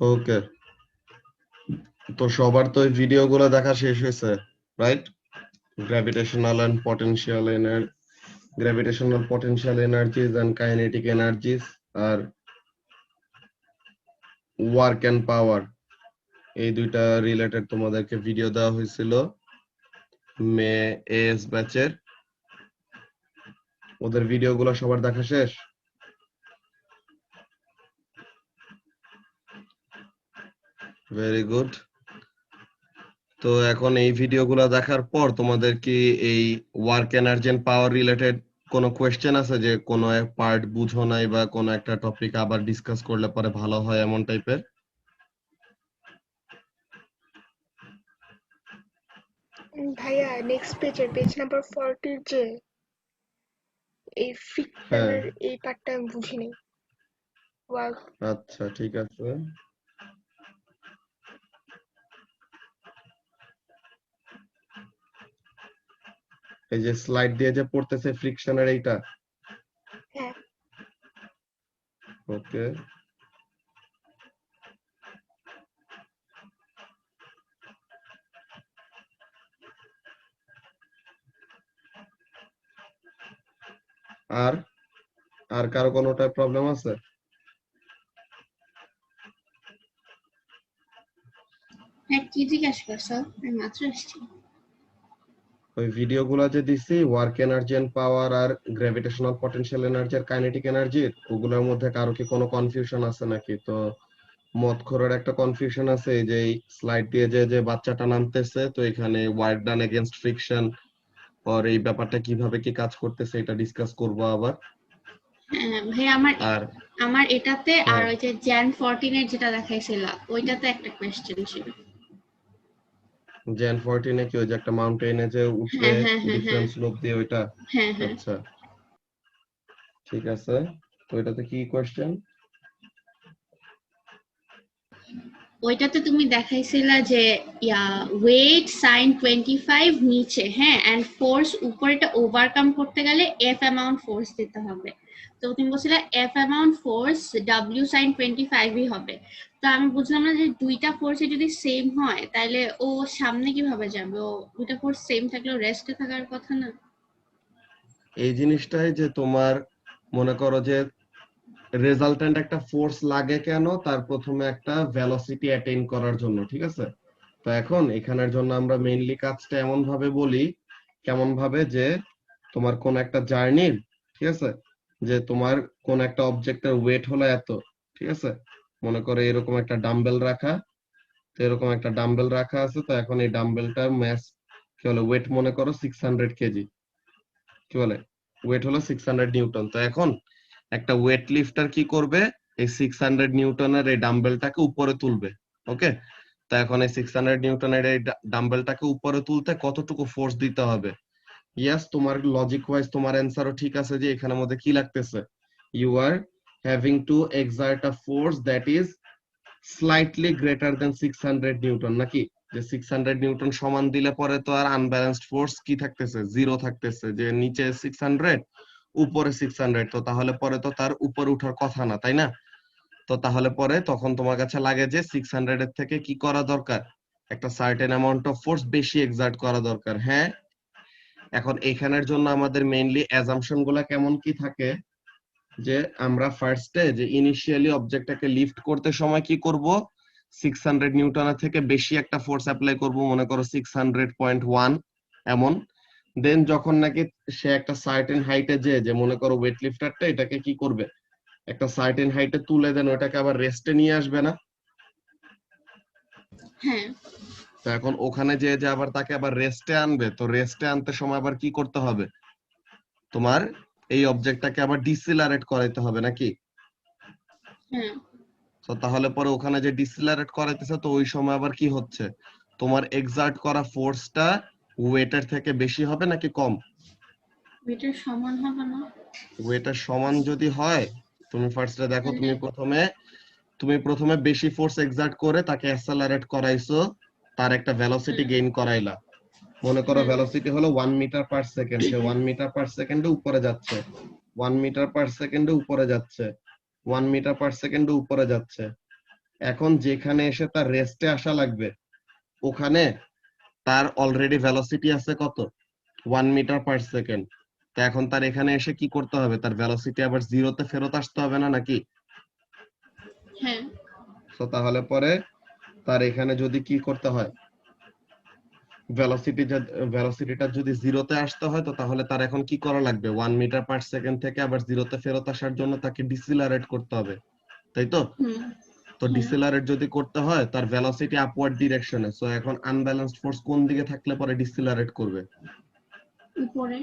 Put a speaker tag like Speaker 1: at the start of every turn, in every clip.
Speaker 1: ওকে, তো সবার তো এই ভিডিওগুলো দেখা শেষ হয়েছে, right? Gravitational and potential energy, gravitational potential energies and kinetic energies আর ওয়ার্ক এন্ড পাওয়ার, এই দুইটা রিলেটেড তোমাদেরকে ভিডিও দেওয়া হয়েছিল মে এস ব্যাচের। ওদের ভিডিওগুলো সবার দেখা শেষ? Very good. তো এখন এই ভিডিওগুলো দেখার পর তোমাদের কি এই work energy and power related কোনো কোয়েশ্চেন আছে, যে কোনো এক পার্ট বুঝো নাই বা কোনো একটা টপিক আবার ডিসকাস করলে পরে ভালো হয় এমন টাইপের?
Speaker 2: ভাইয়া নেক্সট পেজের পেজ নাম্বার 40 যে এই
Speaker 1: হ্যাঁ,
Speaker 2: ফ্রিকশনের এই পার্টটা আমি বুঝিনি। ওয়ার্ক
Speaker 1: আচ্ছা ঠিক আছে। এই যে স্লাইড দিয়ে যে পড়তেছে ফ্রিকশনের এইটা,
Speaker 2: হ্যাঁ
Speaker 1: ওকে। আর আর কারো কোনোটা প্রবলেম আছে?
Speaker 3: হ্যাঁ, কি জিজ্ঞাসা করছো? আমি মাত্র আসছি।
Speaker 1: ওই ভিডিওগুলো যে দিছি ওয়ার্ক এনার্জি এন্ড পাওয়ার আর গ্র্যাভিটেশনাল পটেনশিয়াল এনার্জি আর কাইনেটিক এনার্জির, ওগুলোর মধ্যে কারো কি কোনো কনফিউশন আছে নাকি? তো মতখরের একটা কনফিউশন আছে, এই যে স্লাইড দিয়ে যে যে বাচ্চাটা নামতেছে, তো এখানে ওয়ার্ক ডান এগেইনস্ট ফ্রিকশন আর এই ব্যাপারটা কিভাবে কি কাজ করতেছে এটা ডিসকাস করব আবার।
Speaker 3: হ্যাঁ ভাই, আমার
Speaker 1: আর
Speaker 3: আমার এটাতে আর
Speaker 1: হ্যাঁ,
Speaker 3: ওই যে জ্যান 14 এর যেটা দেখাইছিল ওইটাতে একটা কোয়েশ্চেন ছিল।
Speaker 1: জেন 14 কি ওই যে একটা মাউন্টেনে যে উঠবে
Speaker 3: হ্যাঁ হ্যাঁ হ্যাঁ হ্যাঁ
Speaker 1: ডিফারেন্স স্লোপ দিয়ে ওইটা?
Speaker 3: হ্যাঁ হ্যাঁ
Speaker 1: আচ্ছা ঠিক আছে, তো এটাতে কি কোয়েশ্চেন?
Speaker 3: ওইটাতে তুমি দেখাইছিলা যে ওয়েট sin 25 নিচে, হ্যাঁ, এন্ড ফোর্স উপরেটা ওভারকাম করতে গেলে এফ অ্যামাউন্ট ফোর্স দিতে হবে। তো তুমি বলছিলে F amount force w sin 25ই হবে। তো আমি বুঝলাম না যে দুইটা ফোর্সে যদি সেম হয় তাহলে ও সামনে কিভাবে যাবে? ও দুইটা ফোর্স সেম থাকলেও রেস্টে থাকার কথা না?
Speaker 1: এই জিনিসটাই যে তোমার মনে করো যে রেজাল্টেন্ট একটা ফোর্স লাগে কেন, তার প্রথমে একটা ভেলোসিটি অ্যাটেইন করার জন্য, ঠিক আছে? তো এখন এখানের জন্য আমরা মেইনলি কাজটা এমন ভাবে বলি, কেমন ভাবে যে তোমার কোন একটা জার্নির, ঠিক আছে, যে তোমার কোন একটা অবজেক্টের ওয়েট হলো এত, ঠিক আছে? মনে করো এরকম একটা ডাম্বেল রাখা, তো এরকম একটা ডাম্বেল রাখা আছে, তো এখন এই ডাম্বেলটার ম্যাস কি হলো, ওয়েট মনে করো 600 কেজি, কি বলে, ওয়েট হলো 600 নিউটন। তো এখন একটা ওয়েট লিফটার কি করবে, এই 600 নিউটনের এই ডাম্বেলটাকে উপরে তুলবে, ওকে? তো এখন এই 600 নিউটনের এই ডাম্বেলটাকে উপরে তুলতে কতটুকু ফোর্স দিতে হবে? ইয়েস, তোমার লজিক ওয়াইজ তোমার অ্যান্সারও ঠিক আছে, যে এখানের মধ্যে কি লাগতেছে, you are having to exert a force that is slightly greater than 600 newton, নাকি? যে 600 নিউটন সমান দিলে পরে তো আর আনব্যালেন্সড ফোর্স কি থাকতেছে, জিরো থাকতেছে, যে নিচে 600 উপরে 600, তো তাহলে পরে তো তার উপরে উঠার কথা না, তাই না? তো তাহলে পরে তখন তোমার কাছে লাগে যে 600 এর থেকে কি করা দরকার, একটা সার্টেন অ্যামাউন্ট অফ ফোর্স বেশি এক্সার্ট করা দরকার, হ্যাঁ? এখন এখানের জন্য আমাদের মেইনলি অ্যাজাম্পশন গুলা কেমন কি থাকে, যে আমরা ফার্স্টে যে ইনিশিয়ালি অবজেক্টটাকে লিফট করতে সময় কি করব, 600 নিউটনের থেকে বেশি একটা ফোর্স অ্যাপ্লাই করব, মনে করো 600.1 এমন। দেন যখন নাকি সে একটা সার্টেন হাইটে যে মনে করো ওয়েট লিফটারটা এটাকে কি করবে, একটা সার্টেন হাইটে তুলে দেন ওটাকে আবার রেস্টে নিয়ে আসবে না?
Speaker 3: হ্যাঁ
Speaker 1: তো এখন ওখানে যে আবার তাকে আবার রেস্টে আনবে, তো রেস্টে আনতে সময় আবার কি করতে হবে, তোমার এই অবজেক্টটাকে আবার ডিসিলারেট করাইতে হবে, নাকি?
Speaker 3: হ্যাঁ
Speaker 1: তো তাহলে পরে ওখানে যে ডিসিলারেট করাইতেছে, তো ওই সময় আবার কি হচ্ছে, তোমার এক্সার্ট করা ফোর্সটা ওয়েটের থেকে বেশি হবে নাকি কম?
Speaker 3: ওইটার সমান হবে না?
Speaker 1: ওয়েটের সমান যদি হয়, তুমি ফার্স্টে দেখো,
Speaker 3: তাহলে
Speaker 1: তুমি প্রথমে বেশি ফোর্স এক্সার্ট করে তাকে অ্যাসেলারেট করাইছো, তার একটা ভেলোসিটি
Speaker 3: হুম
Speaker 1: গেইন করাইলা, মনে করো
Speaker 3: হুম
Speaker 1: ভেলোসিটি হলো 1 মিটার পার সেকেন্ড, সে 1 মিটার পার সেকেন্ডে উপরে যাচ্ছে, 1 মিটার পার সেকেন্ডে উপরে যাচ্ছে, 1 মিটার পার সেকেন্ডে উপরে যাচ্ছে, এখন যেখানে এসে তার রেস্টে আসা লাগবে ওখানে তার অলরেডি ভেলোসিটি আছে কত 1 মিটার/সেকেন্ড। তো এখন তার এখানে এসে কি করতে হবে, তার ভেলোসিটি আবার জিরোতে ফেরত আসতে হবে না নাকি?
Speaker 3: হ্যাঁ,
Speaker 1: তো তাহলে পরে তার এখানে যদি কি করতে হয়, ভেলোসিটিটা যদি জিরোতে আসতে হয়, তো তাহলে তার এখন কি করা লাগবে, 1 মিটার/সেকেন্ড থেকে আবার জিরোতে ফেরত আসার জন্য তাকে ডিসিলারেট করতে হবে, তাই তো?
Speaker 3: হুম,
Speaker 1: তো
Speaker 3: হ্যাঁ,
Speaker 1: ডিসিলারেট যদি করতে হয় তার ভেলোসিটি আপওয়ার্ড ডিরেকশনে, সো এখন আনব্যালেন্সড ফোর্স কোন দিকে থাকলে পরে ডিসিলারেট করবে?
Speaker 3: উপরে।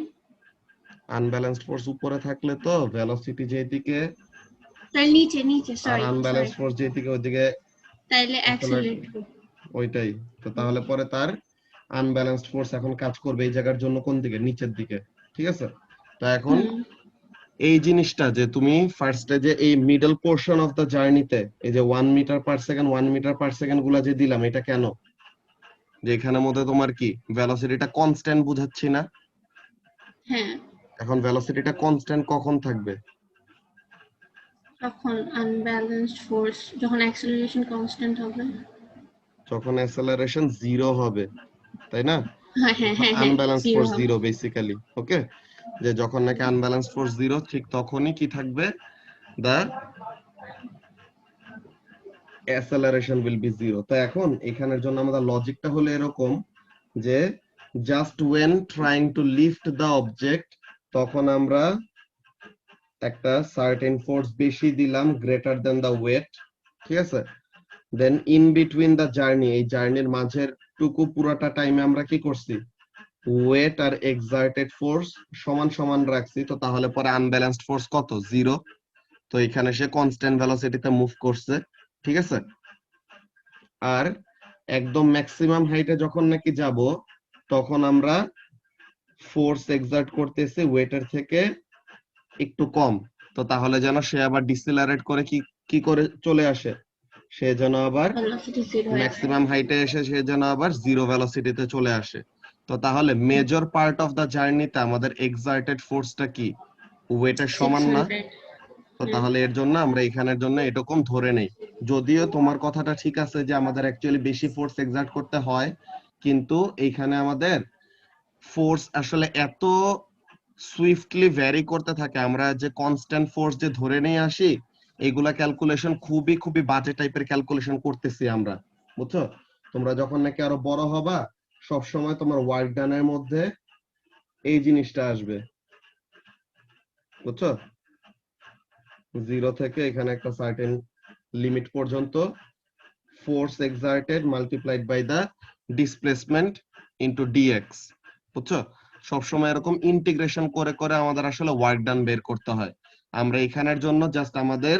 Speaker 1: আনব্যালেন্সড ফোর্স উপরে থাকলে তো ভেলোসিটি যেদিকে
Speaker 3: তাই নিচে নিচে,
Speaker 1: আর
Speaker 3: সরি সরি,
Speaker 1: আনব্যালেন্সড ফোর্স যেদিকে ওইদিকে
Speaker 3: তাইলে
Speaker 1: অ্যাক্সেলারেট,
Speaker 3: অ্যাক্সিলারেট।
Speaker 1: ওইটাই। তো তাহলে পরে তার আনব্যালেন্সড ফোর্স এখন কাজ করবে এই জায়গার জন্য কোন দিকে, নিচের দিকে, ঠিক আছে? তো এখন
Speaker 3: হুম,
Speaker 1: এই জিনিসটা যে তুমি ফার্স্টে যে এই মিডল পোর্শন অফ দ্য জার্নিতে এই যে 1 মিটার/সেকেন্ড গুলা যে দিলাম, এটা কেন? যে এখানের মধ্যে তোমার কি ভেলোসিটিটা কনস্ট্যান্ট বুঝাচ্ছি না?
Speaker 3: হ্যাঁ,
Speaker 1: এখন ভেলোসিটিটা কনস্ট্যান্ট কখন থাকবে?
Speaker 3: তখন আনব্যালেন্সড ফোর্স, যখন অ্যাক্সিলারেশন কনস্ট্যান্ট হবে।
Speaker 1: যখন অ্যাসেলারেশন জিরো হবে, তাই না?
Speaker 3: হ্যাঁ হ্যাঁ
Speaker 1: যখন
Speaker 3: হ্যাঁ হ্যাঁ,
Speaker 1: আনব্যালেন্সড
Speaker 3: জিরো
Speaker 1: ফোর্স
Speaker 3: হবে।
Speaker 1: জিরো বেসিক্যালি, ওকে? যে যখন নাকি আনব্যালেন্সড ফোর্স জিরো, ঠিক তখনই কি থাকবে, the acceleration will be zero. তো এখন এখানের জন্য আমাদের লজিকটা হলো এরকম যে just when trying to lift the object, তখন আমরা একটা সার্টেন ফোর্স বেশি দিলাম গ্রেটার দেন দ্য ওয়েট, ঠিক আছে? দেন ইন বিটুইন দ্য জার্নি, এই জার্নির মাঝের টুকু পুরোটা টাইমে আমরা কি করছি, ওয়েট আর এক্সার্টেড ফোর্স সমান সমান রাখছি। তো তাহলে পরে আনব্যালেন্সড ফোর্স কত, জিরো। তো এখানে সে কনস্ট্যান্ট ভেলোসিটিতে মুভ করছে, ঠিক আছে? আর একদম ম্যাক্সিমাম হাইটে যখন নাকি যাব, তখন আমরা ফোর্স এক্সার্ট করতেছি ওয়েটের থেকে একটু কম। তো তাহলে যেন সে আবার ডিসিলারেট করে কি কি করে চলে আসে, সে যেন আবার
Speaker 3: ভেলোসিটি জিরো হয়ে যায়।
Speaker 1: ম্যাক্সিমাম হাইটে এসে সে যেন আবার জিরো ভেলোসিটিতে চলে আসে। তো তাহলে মেজর পার্ট অফ দ্য জার্নিতে আমাদের এক্সার্টেড ফোর্সটা কি ওয়েটের সমান না?
Speaker 3: 600।
Speaker 1: তো
Speaker 3: হ্যাঁ,
Speaker 1: তাহলে এর জন্য আমরা এখানের জন্য এরকম ধরে নেই। যদিও তোমার কথাটা ঠিক আছে যে আমাদের অ্যাকচুয়ালি বেশি ফোর্স এক্সার্ট করতে হয়, কিন্তু এইখানে আমাদের ফোর্স আসলে এত সুইফটলি ভ্যারি করতে থাকে, আমরা যে কনস্ট্যান্ট ফোর্স যে ধরে নিয়ে আসি, এগুলা ক্যালকুলেশন খুবই খুবই বাজে টাইপের ক্যালকুলেশন করতেছি আমরা, বুঝছো? তোমরা যখন নাকি আরো বড় হবা, সব সময় তোমার ওয়ার্ক ডানের মধ্যে এই জিনিসটা আসবে, বুঝছো? জিরো থেকে এখানে একটা সার্টেন লিমিট পর্যন্ত force exerted multiplied by the displacement into dx, বুঝছো? সবসময় এরকম ইন্টিগ্রেশন করে করে আমাদের আসলে ওয়ার্ক ডান বের করতে হয়। আমরা এখানের জন্য জাস্ট আমাদের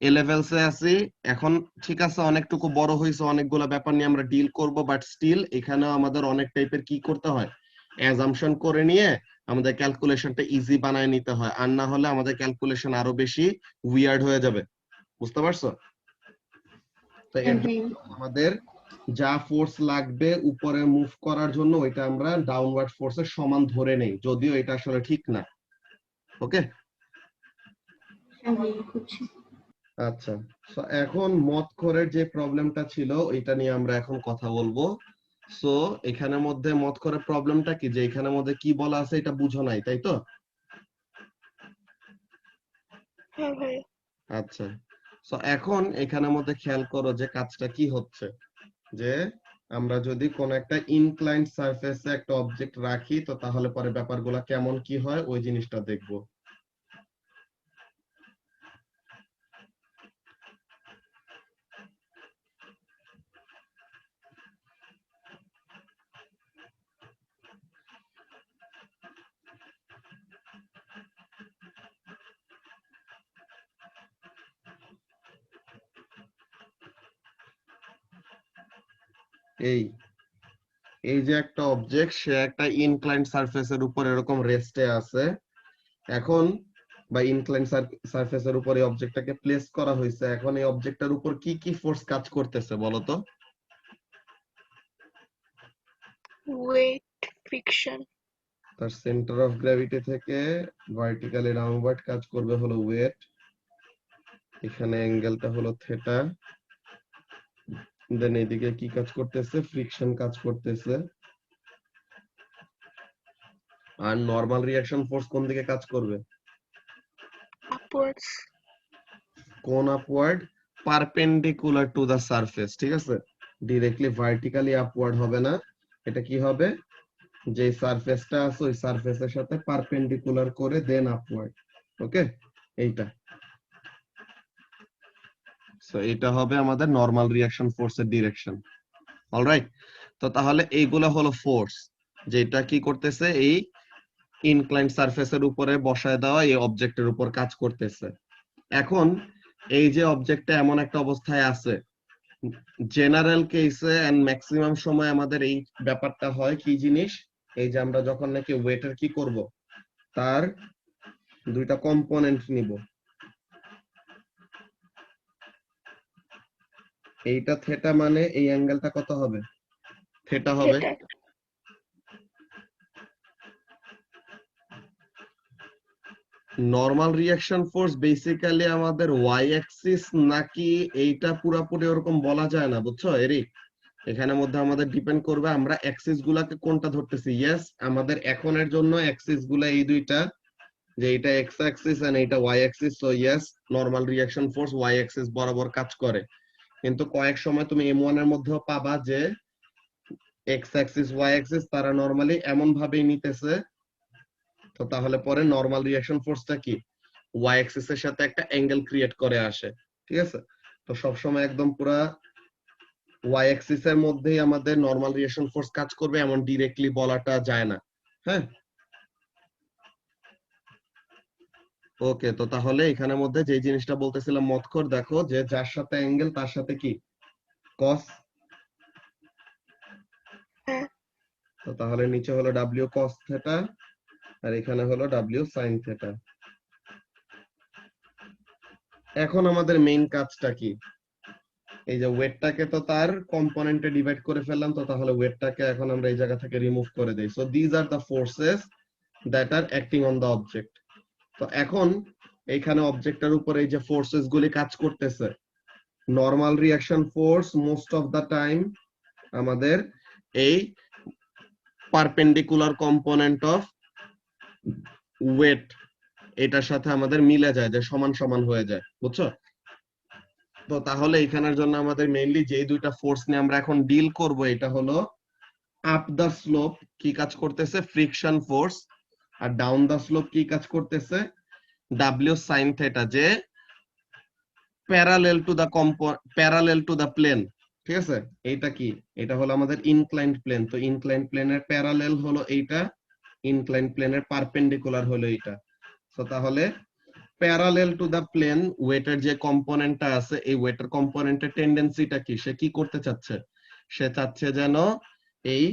Speaker 1: এ লেভেলসে আছি এখন, ঠিক আছে? অনেকটুকু বড় হয়েছে, অনেকগুলো ব্যাপার নিয়ে আমরা ডিল করব, বাট স্টিল এখানেও আমাদের অনেক টাইপের কি করতে হয়, অ্যাজাম্পশন করে নিয়ে আমাদের ক্যালকুলেশনটা ইজি বানায় নিতে হয়, আর না হলে আমাদের ক্যালকুলেশন আরো বেশি উইয়ার্ড হয়ে যাবে, বুঝতে পারছো? তো এর
Speaker 3: হ্যাঁ,
Speaker 1: জন্য আমাদের যা ফোর্স লাগবে উপরে মুভ করার জন্য, ওইটা আমরা ডাউনওয়ার্ড ফোর্সের সমান ধরে নেই, যদিও এটা আসলে ঠিক না, ওকে?
Speaker 3: হ্যাঁ, বুঝছি।
Speaker 1: আচ্ছা, সো এখন মতখরের যে প্রবলেমটা ছিল ওইটা নিয়ে আমরা এখন কথা বলবো। সো এখানের মধ্যে মতখরের প্রবলেমটা কি, যে এখানের মধ্যে কি বলা আছে এটা বুঝো নাই, তাই তো?
Speaker 2: হ্যাঁ ভাই।
Speaker 1: আচ্ছা, সো এখন এখানের মধ্যে খেয়াল করো যে কাজটা কি হচ্ছে, যে আমরা যদি কোন একটা ইনক্লাইন্ড সারফেসে একটা অবজেক্ট রাখি, তো তাহলে পরে ব্যাপারগুলো কেমন কি হয় ওই জিনিসটা দেখবো। এই এই যে একটা অবজেক্ট, সে একটা ইনক্লাইন্ড সারফেসের উপর এরকম রেস্টে আছে এখন, বা ইনক্লাইন্ড সারফেসের উপর এই অবজেক্টটাকে প্লেস করা হয়েছে। এখন এই অবজেক্টটার উপর কি কি ফোর্স কাজ করতেছে বলো তো?
Speaker 2: Weight, friction.
Speaker 1: তার সেন্টার অফ গ্র্যাভিটি থেকে ভার্টিক্যালি ডাউনওয়ার্ড কাজ করবে হলো ওয়েট, এখানে অ্যাঙ্গেলটা হলো থেটা, দেন এইদিকে কি কাজ করতেছে, ফ্রিকশন কাজ করতেছে। আর নরমাল রিঅ্যাকশন ফোর্স কোন দিকে কাজ করবে?
Speaker 2: upwards.
Speaker 1: কোন upward? Perpendicular to the surface, ঠিক আছে? ডিরেক্টলি ভার্টিক্যালি আপওয়ার্ড হবে না, এটা কি হবে, যে সারফেসটা আছে ওই সারফেসের সাথে পারপেন্ডিকুলার করে দেন আপওয়ার্ড। ওকে, এইটা। সো এটা হবে আমাদের নরমাল রিঅ্যাকশন ফোর্সের ডিরেকশন। অলরাইট, তো তাহলে এইগুলো হলো ফোর্স, যেটা কি করতেছে, এই ইনক্লাইন্ড সারফেসের উপরে বসায় দেওয়া এই অবজেক্টের উপর কাজ করতেছে। এখন এই যে অবজেক্টটা এমন একটা অবস্থায় আছে, জেনারেল কেসে এন্ড ম্যাক্সিমাম সময় আমাদের এই ব্যাপারটা হয় কি জিনিস, এই যে আমরা যখন নাকি ওয়েটের কি করব, তার দুইটা কম্পোনেন্ট নিব, এইটা থেটা, মানে এই অ্যাঙ্গেলটা কত হবে, থেটা হবে।
Speaker 2: Theta.
Speaker 1: Normal reaction force basically আমাদের ওয়াই অ্যাক্সিস নাকি এইটা পুরোপুরি ওরকম বলা যায় না, বুঝছো এরিক? এখানে মধ্যে আমাদের ডিপেন্ড করবে আমরা অ্যাক্সিস গুলাকে কোনটা ধরতেছি। ইয়েস, আমাদের এখনের জন্য অ্যাক্সিস গুলা এই দুইটা, যে এটা এক্স অ্যাক্সিস এন্ড এটা y axis. So yes, normal reaction force y axis বরাবর কাজ করে, কিন্তু কয়েক সময় তুমি M1 এর মধ্যেও পাবা যে এক্স অ্যাক্সিস ওয়াই অ্যাক্সিস তারা নরমালি এমন ভাবেই নিতেছে। তো তাহলে পরে নরমাল রিঅ্যাকশন ফোর্সটা কি, ওয়াই অ্যাক্সিস এর সাথে একটা অ্যাঙ্গেল ক্রিয়েট করে আসে, ঠিক আছে? তো সব সময় একদম পুরা ওয়াই অ্যাক্সিস এর মধ্যেই আমাদের নরমাল রিঅ্যাকশন ফোর্স কাজ করবে এমন ডিরেক্টলি বলাটা যায় না। হ্যাঁ, ওকে। তো তাহলে এখানের মধ্যে যে জিনিসটা বলতেছিলাম মতখর, দেখো যে যার সাথে অ্যাঙ্গেল তার সাথে কি কস।
Speaker 2: হ্যাঁ,
Speaker 1: তো তাহলে নিচে হলো ডাব্লিউ কস থেটা আর এখানে হলো ডাব্লিউ সাইন থেটা। এখন আমাদের মেইন কাজটা কি, এই যে ওয়েটটাকে তো তার কম্পোনেন্টে ডিভাইড করে ফেললাম, তো তাহলে ওয়েটটাকে এখন আমরা এই জায়গা থেকে রিমুভ করে দেই। So these are the forces that are acting on the object. তো এখন এইখানে অবজেক্টের উপর এই যে ফোর্সেস গুলি কাজ করতেছে, normal reaction force most of the time আমাদের এই পারপেন্ডিকুলার কম্পোনেন্ট অফ ওয়েট এটার সাথে আমাদের মিলে যায়, যে সমান সমান হয়ে যায়, বুঝছো? তো তাহলে এখানের জন্য আমাদের মেইনলি যে দুইটা ফোর্স নিয়ে আমরা এখন ডিল করব, এটা হলো আপ দা স্লোপ কি কাজ করতেছে, ফ্রিকশন ফোর্স, আর ডাউন দা স্লোপ কি কাজ করতেছে, ডাব্লিউ সাইন থেটা, যে প্যারালেল টু দা প্লেন, ঠিক আছে? এইটা কি, এটা হলো আমাদের ইনক্লাইন্ড প্লেন। তো ইনক্লাইন্ড প্লেনের প্যারালেল হলো এইটা, ইনক্লাইন্ড প্লেনের পারপেন্ডিকুলার হলো এইটা। তো তাহলে প্যারালেল টু দা প্লেন ওয়েটের যে কম্পোনেন্টটা আছে, এই ওয়েটের কম্পোনেন্টের টেন্ডেন্সিটা কি, সে কি করতে চাচ্ছে, সে চাচ্ছে যেন এই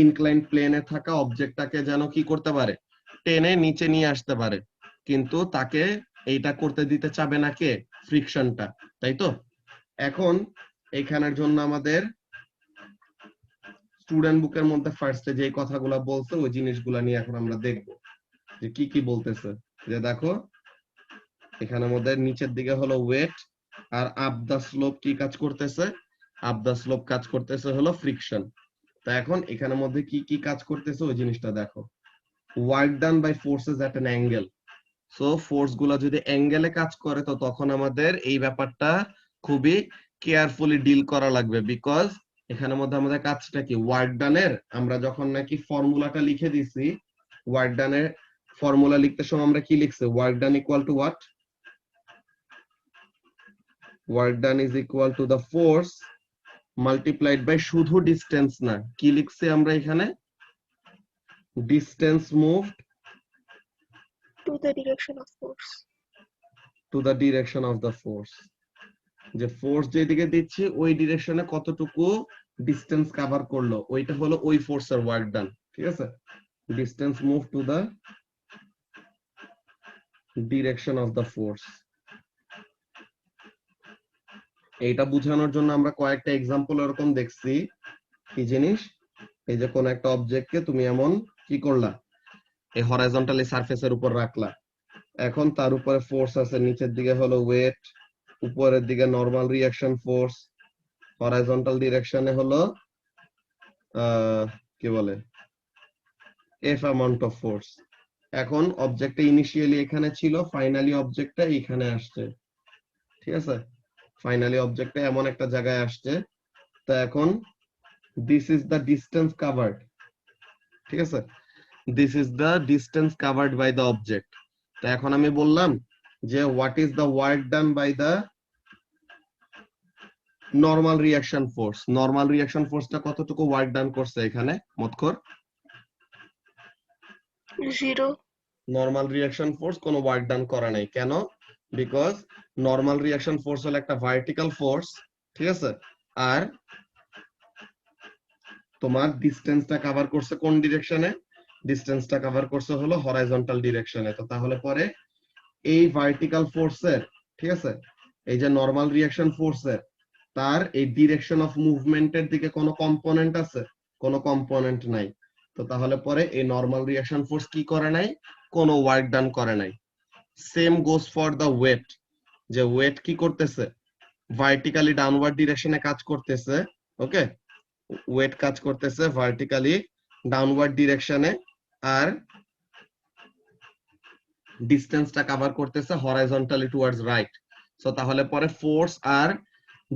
Speaker 1: ইনক্লাইন্ড প্লেনে থাকা অবজেক্টটাকে যেন কি করতে পারে, টেনে নিচে নিয়ে আসতে পারে, কিন্তু তাকে এইটা করতে দিতে চাবে না কে, ফ্রিকশনটা, তাই তো? এখন এইখানের জন্য আমাদের স্টুডেন্ট বুকের মধ্যে ফার্স্টে যে কথাগুলো বলছে ওই জিনিসগুলো নিয়ে এখন আমরা দেখব যে কি কি বলতেছে। যে দেখো এখানের মধ্যে নিচের দিকে হলো ওয়েট, আর আপ দা স্লোপ কি কাজ করতেছে, আপ দা স্লোপ কাজ করতেছে হলো ফ্রিকশন। তো এখন এখানের মধ্যে কি কি কাজ করতেছে ওই জিনিসটা দেখো, work done by forces at an angle. So force গুলা যদি অ্যাঙ্গেলে কাজ করে, তো তখন আমাদের এই ব্যাপারটা খুবই কেয়ারফুলি ডিল করা লাগবে, বিকজ এখানের মধ্যে আমাদের কাজটা কি, ওয়ার্ক ডানের আমরা যখন নাকি ফর্মুলাটা লিখে দিছি, ওয়ার্ক ডানের ফর্মুলা লিখতে সময় আমরা কি লিখছি, work done equal to what, work done is equal to the force multiplied by শুধু ডিস্টেন্স না, কি লিখছি আমরা এখানে, distance moved
Speaker 2: to the direction of force.
Speaker 1: To the direction of the force. যে ফোর্স যেদিকে দিচ্ছি ওই ডিরেকশনে কতটুকু ডিস্টেন্স কভার করলো, ওইটা হলো ওই ফোর্সের ওয়ার্ক ডান, ঠিক আছে? Distance move to the direction of the force. এইটা বোঝানোর জন্য আমরা কয়েকটা এক্সাম্পল এরকম দেখছি। কি জিনিস, এই যে কোন একটা অবজেক্টকে তুমি এমন কি করলা, এই হরাইজন্টালি সারফেসের উপর রাখলা, এখন তার উপরে ফোর্স আছে, নিচের দিকে হলো ওয়েট, উপরের দিকে নরমাল রিঅ্যাকশন ফোর্স, হরাইজন্টাল ডিরেকশনে হলো কি বলে এফ অ্যামাউন্ট অফ ফোর্স। এখন অবজেক্টটা ইনিশিয়ালি এখানে ছিল, ফাইনালি অবজেক্টটা এখানে আসছে, ঠিক আছে? ফাইনালি অবজেক্টটা এমন একটা জায়গায় আসছে। তো এখন this is the distance covered, ঠিক আছে? This is the distance covered by the object. তো এখন আমি বললাম যে what is the work done by the normal reaction force. Normal reaction ফোর্সটা কতটুকু ওয়ার্ক ডান করছে এখানে মতখর?
Speaker 2: 0।
Speaker 1: নরমাল রিঅ্যাকশন ফোর্স কোনো ওয়ার্ক ডান করা নাই। কেন? বিকজ নরমাল রিঅ্যাকশন ফোর্স হলো একটা ভার্টিক্যাল ফোর্স, ঠিক আছে? আর তোমার ডিসটেন্সটা কভার করছে কোন ডিরেকশনে? ডিসটেন্সটা কভার করছে হলো হরাইজন্টাল ডিরেকশনে। তো তাহলে পরে এই ভার্টিক্যাল ফোর্সের, ঠিক আছে, এই যে নরমাল রিঅ্যাকশন ফোর্সের, তার এই ডিরেকশন অফ মুভমেন্টের দিকে কোনো কম্পোনেন্ট আছে? কোনো কম্পোনেন্ট নাই। তো তাহলে পরে এই নরমাল রিঅ্যাকশন ফোর্স কি করে নাই? কোনো ওয়ার্ক ডান করে নাই। Same goes for the weight. যে ওয়েট কি করতেছে? ভার্টিক্যালি ডাউনওয়ার্ড ডিরেকশনে কাজ করতেছে, ওকে? ওয়েট কাজ করতেছে ভার্টিক্যালি ডাউনওয়ার্ড ডিরেকশনে, আর ডিসটেন্সটা কভার করতেছে হরাইজন্টালি টুয়ার্ডস রাইট। সো তাহলে পরে ফোর্স আর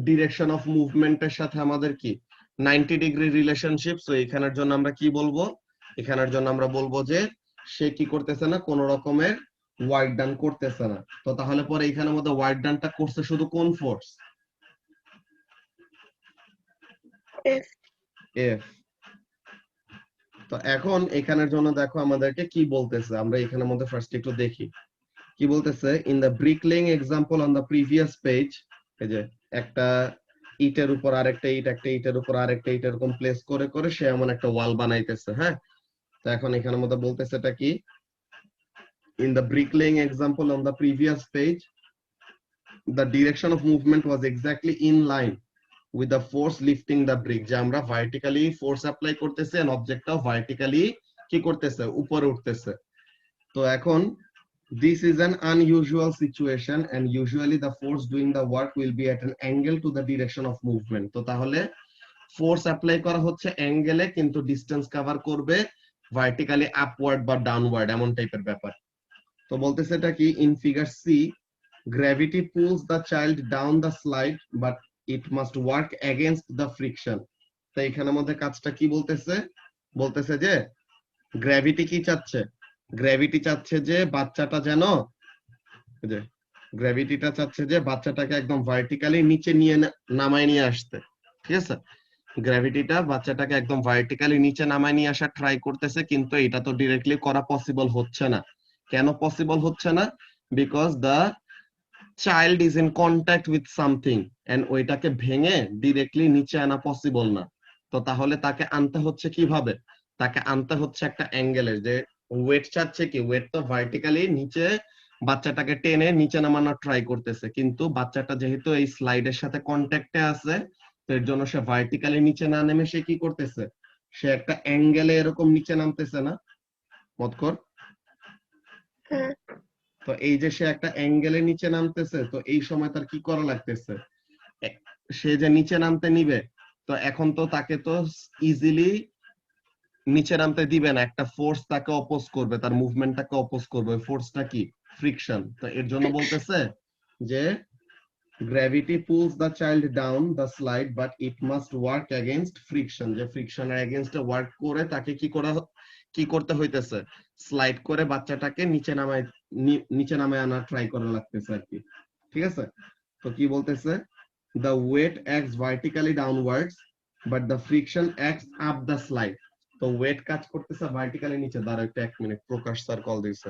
Speaker 1: ডিরেকশন অফ মুভমেন্টের সাথে আমাদের কি 90 ডিগ্রি রিলেশনশিপ। সো এখানের জন্য আমরা কি বলবো? এখানের জন্য আমরা বলবো যে সে কি করতেছে না, কোন রকমের ওয়ার্ক ডান করতেছে না। তো তাহলে পরে এখানের মধ্যে ওয়ার্ক ডানটা করছে শুধু কোন ফোর্স?
Speaker 2: F।
Speaker 1: এফ। তো এখন এখানের জন্য দেখো আমাদেরকে কি বলতেছে, আমরা এখানের মধ্যে ফার্স্ট একটু দেখি কি বলতেছে। In the bricklaying example on the previous page, এই যে একটা ইটের উপর আরেকটা ইট, একটা ইটের উপর আরেকটা ইট এরকম প্লেস করে করে সে এমন একটা ওয়াল বানাইতেছে, হ্যাঁ? তো এখন এখানের মধ্যে বলতেছে এটা কি? In the bricklaying example on the previous page, the direction of movement was exactly in line with the force lifting the brick। যে আমরা ভার্টিক্যালি ফোর্স অ্যাপ্লাই করতেছি এন্ড অবজেক্টটাও ভার্টিক্যালি কি করতেছে? উপরে উঠতেছে। তো এখন this is an unusual situation and usually the force doing the work will be at an angle to the direction of movement। তো তাহলে ফোর্স অ্যাপ্লাই করা হচ্ছে অ্যাঙ্গেলে, কিন্তু ডিসটেন্স কভার করবে ভার্টিক্যালি আপওয়ার্ড বা ডাউনওয়ার্ড, এমন টাইপের ব্যাপার। তো বলতেছে এটা কি? In figure C, gravity pulls the child down the slide but it must work against the friction। তো এখানের মধ্যে কাজটা কি বলতেছে? বলতেছে যে গ্র্যাভিটি কি চাচ্ছে? গ্র্যাভিটি চাচ্ছে যে বাচ্চাটা যেন, যে গ্র্যাভিটিটা চাচ্ছে যে বাচ্চাটাকে একদম ভার্টিক্যালি নিচে নিয়ে নামায় নিয়ে আসতে, ঠিক আছে? গ্র্যাভিটিটা বাচ্চাটাকে একদম ভার্টিক্যালি নিচে নামায় নিয়ে আসা ট্রাই করতেছে, কিন্তু এটা তো ডিরেক্টলি করা পসিবল হচ্ছে না। কেন পসিবল হচ্ছে না? Because the child is in contact with something and ওইটাকে ভেঙে ডিরেক্টলি নিচে আনা পসিবল না। তো তাহলে তাকে আনতে হচ্ছে কিভাবে? তাকে আনতে হচ্ছে একটা অ্যাঙ্গেলে। যে ওয়েট চাচ্ছে কি? ওয়েট তো ভার্টিক্যালি নিচে বাচ্চাটাকে টেনে নিচে নামানোর ট্রাই করতেছে, কিন্তু বাচ্চাটা যেহেতু এই স্লাইডের সাথে কন্ট্যাক্টে আছে, তো এর জন্য সে ভার্টিক্যালি নিচে না নেমে সে কি করতেছে? সে একটা অ্যাঙ্গেলে এরকম নিচে নামতেছে না মতকর?
Speaker 2: হ্যাঁ।
Speaker 1: তো এই যে সে একটা অ্যাঙ্গেলে নিচে নামতেছে, তো এই সময় তার কি করা লাগতেছে? সে যে নিচে নামতে নিবে, তো এখন তো তাকে তো ইজিলি নিচে নামতে দিবে না, একটা ফোর্স তাকে অপোজ করবে, তার মুভমেন্টটাকে অপোজ করবে। ওই ফোর্সটা কি? ফ্রিকশন। তো এর জন্য বলতেছে যে gravity pools the child down the slide but it must work against friction. যে ফ্রিকশনের এগেইনস্টে ওয়ার্ক করে তাকে কি করতে হইতেছে? স্লাইড করে বাচ্চাটাকে নিচে নামায় আনার ট্রাই করা লাগতেছে আর কি, ঠিক আছে? তো কি বলতেছে? the weight acts vertically downwards but the friction acts up the slide। তো ওয়েট কাজ করতেছে ভার্টিক্যালি নিচে। দাঁড়াও একটা 1 মিনিট, প্রকাশ স্যার কল দিয়েছে।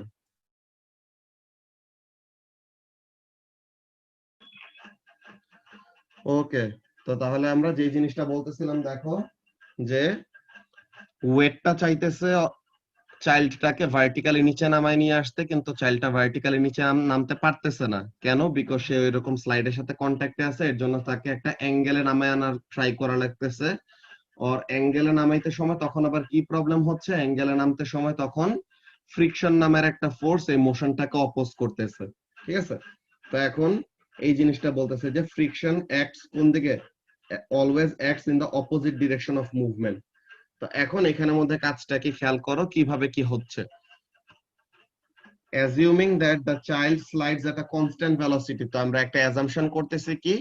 Speaker 1: ওকে, তো তাহলে আমরা যে জিনিসটা বলতেছিলাম, দেখো যে ওয়েটটা চাইতেছে চাইল্ডটাকে ভার্টিক্যালি নিচে নামায় নিয়ে আসতে, কিন্তু চাইল্ডটা ভার্টিক্যালি নিচে নামতে পারতেছে না। কেন? বিকজ সে ওইরকম স্লাইডের সাথে কন্ট্যাক্টে আছে, এর জন্য তাকে একটা অ্যাঙ্গেলে নামায় আনার ট্রাই করা লাগতেছে। আর অ্যাঙ্গেলে নামাইতে সময় তখন আবার কি প্রবলেম হচ্ছে? অ্যাঙ্গেলে নামতে সময় তখন ফ্রিকশন নামের একটা ফোর্স এই মোশনটাকে অপোজ করতেছে, ঠিক আছে? তো এখন এই জিনিসটা বলতেছে যে ফ্রিকশন অ্যাক্টস কোন দিকে? always acts in the opposite direction of movement. তো এখন এখানের মধ্যে কাজটা কি খেয়াল করো কিভাবে কি হচ্ছে। assuming that the child slides at a constant velocity, তো আমরা একটা অ্যাজাম্পশন করতেছি কি,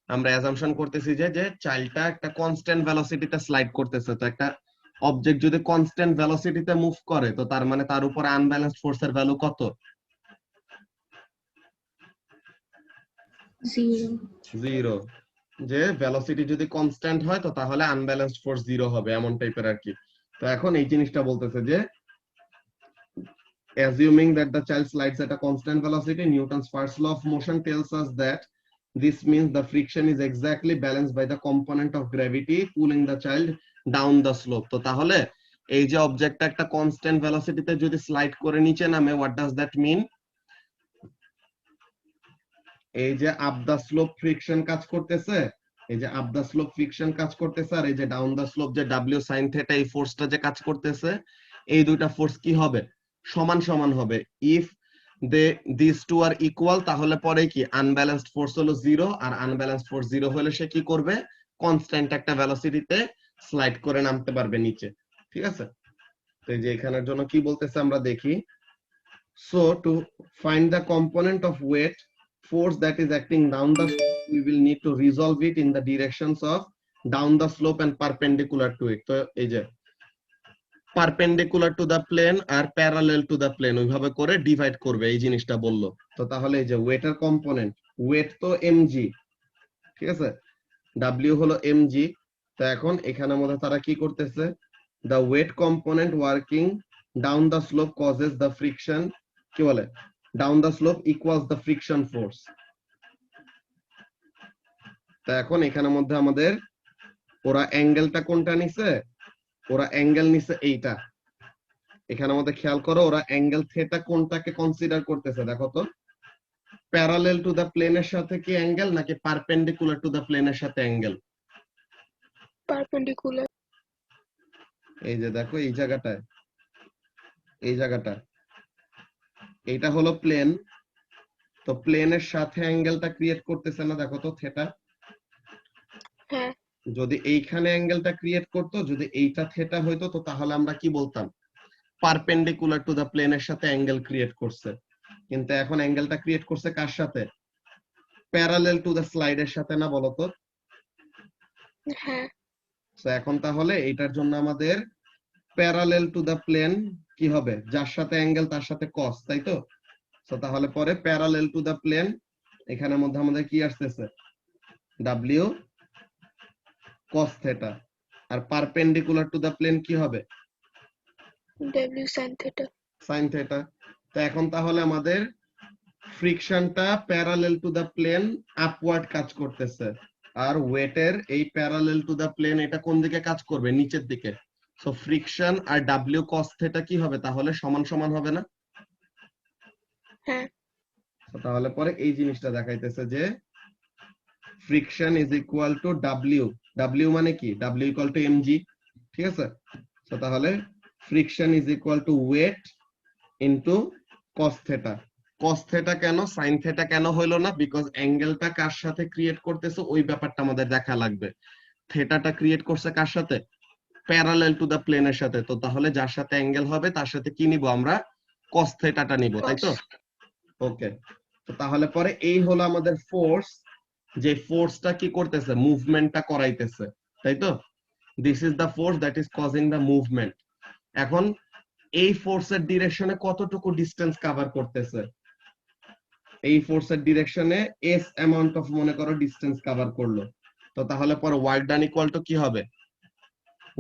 Speaker 1: আমরা অ্যাজাম্পশন করতেছি যে চাইল্ডটা একটা কনস্ট্যান্ট ভেলোসিটিতে স্লাইড করতেছে। তো একটা অবজেক্ট যদি কনস্ট্যান্ট ভেলোসিটিতে মুভ করে তো তার মানে তার উপর আনব্যালেন্সড ফোর্সের ভ্যালু কত? 0। যে ভেলোসিটি যদি কনস্ট্যান্ট হয় তো তাহলে আনব্যালেন্সড ফোর্স 0 হবে, এমন টাইপের আর কি। তো এখন এই জিনিসটা বলতেছে যে assuming that the child slides at a constant velocity, Newton's first law of motion tells us that this means the friction is exactly balanced by the component of gravity pulling the child down the slope. তো তাহলে এই যে অবজেক্টটা একটা constant ভেলোসিটিতে যদি slide করে নিচে নামে, what does that mean? এই যে আপ দা স্লোপ ফ্রিকশন কাজ করতেছে, এই যে আপ দা স্লোপ ফ্রিকশন কাজ করতেছে, আর এই যে ডাউন দা স্লোপ যে W sin θ এই ফোর্সটা যে কাজ করতেছে, এই দুইটা ফোর্স কি হবে? সমান সমান হবে। If this two are equal তাহলে পরে কি আনব্যালেন্সড ফোর্স হলো 0, আর আনব্যালেন্সড ফোর্স 0 হলে সে কি করবে? কনস্ট্যান্ট একটা ভেলোসিটিতে স্লাইড করে নামতে পারবে নিচে। ঠিক আছে, তো এই যে এখানের জন্য কি বলতেছে আমরা দেখি। So to find the component of weight force that is acting down the slope, we will need to resolve it in the directions of down the slope and perpendicular to it. তো এই যে perpendicular to the plane R parallel to the plane ওইভাবে করে divide করবে, এই জিনিসটা বললো। তো তাহলে এই যে ওয়েটের কম্পোনেন্ট, ওয়েট তো mg, ঠিক আছে, w হলো mg। তো এখন এখানের মধ্যে তারা কি করতেছে, the weight component working down the slope causes the friction, কি বলে, down the slope equals the friction force. তো এখন এখানের মধ্যে আমাদের ওরা অ্যাঙ্গেলটা কোনটা নিছে, ওরা অ্যাঙ্গেল নিছে এইটা। এখানের মধ্যে খেয়াল করো ওরা অ্যাঙ্গেল থিটা কোনটাকে কনসিডার করতেছে, দেখো তো, প্যারালাল টু দা প্লেনের সাথে কি অ্যাঙ্গেল নাকি পারপেন্ডিকুলার টু দা প্লেনের সাথে অ্যাঙ্গেল?
Speaker 2: পারপেন্ডিকুলার।
Speaker 1: এই যে দেখো এই জায়গাটায়, এই জায়গাটা, এইটা হলো প্লেন, তো প্লেনের সাথে অ্যাঙ্গেলটা ক্রিয়েট করতেছে না, দেখো তো থিটা।
Speaker 2: হ্যাঁ,
Speaker 1: যদি এইখানে অ্যাঙ্গেলটা ক্রিয়েট করতো, যদি এইটা থিটা হইতো তো তাহলে আমরা কি বলতাম, পারপেন্ডিকুলার টু দা প্লেনের সাথে অ্যাঙ্গেল ক্রিয়েট করছে। কিন্তু এখন অ্যাঙ্গেলটা ক্রিয়েট করছে কার সাথে? প্যারালাল টু দা স্লাইডের সাথে না, বলো তো?
Speaker 2: হ্যাঁ,
Speaker 1: তো এখন তাহলে এইটার জন্য আমাদের প্যারালাল টু দা প্লেন কি হবে, যার সাথে অ্যাঙ্গেল তার সাথে কস, তাই তো? তো তাহলে পরে প্যারালাল টু দা প্লেন, এখানের মধ্যে আমাদের কি আসতেছে, W cos θ, আর পারপেন্ডিকুলার টু দা প্লেন কি হবে,
Speaker 2: W sin θ।
Speaker 1: sin θ। তো এখন তাহলে আমাদের ফ্রিকশনটা parallel to the plane upward কাজ করতেছে, আর ওয়েটের এই প্যারালাল টু দা প্লেন এটা কোন দিকে কাজ করবে, নিচের দিকে। সো ফ্রিকশন আর W cos θ কি হবে, তাহলে সমান সমান হবে না?
Speaker 2: হ্যাঁ,
Speaker 1: তাহলে পরে এই জিনিসটা দেখাইতেছে যে friction is equal two W মানে কি, W ইকুয়াল টু mg, ঠিক আছে। তো তাহলে friction is equal to weight into cos θ। cos θ কেন, sin θ কেন হইলো না? বিকজ অ্যাঙ্গেলটা কার সাথে ক্রিয়েট করতেছে ওই ব্যাপারটা আমাদের দেখা লাগবে। থিটাটা ক্রিয়েট করছে কার সাথে, প্যারালাল টু দা প্লেনের সাথে। তো তাহলে যার সাথে অ্যাঙ্গেল হবে তার সাথে কি নিব আমরা, cos θটা নিব, তাই তো? ওকে, তো তাহলে পরে এই হলো আমাদের ফোর্স, যে ফোর্সটা কি করতেছে, মুভমেন্টটা করাইতেছে, তাই তো? This is the force that is causing the movement. এখন এই ফোর্সের ডিরেকশনে কতটুকু ডিসটেন্স কভার করতেছে, এই ফোর্সের ডিরেকশনে এস অ্যামাউন্ট অফ মনে করো ডিসটেন্স কভার করলো। তো তাহলে পরে ওয়ার্ক ডান ইকুয়াল টু কি হবে,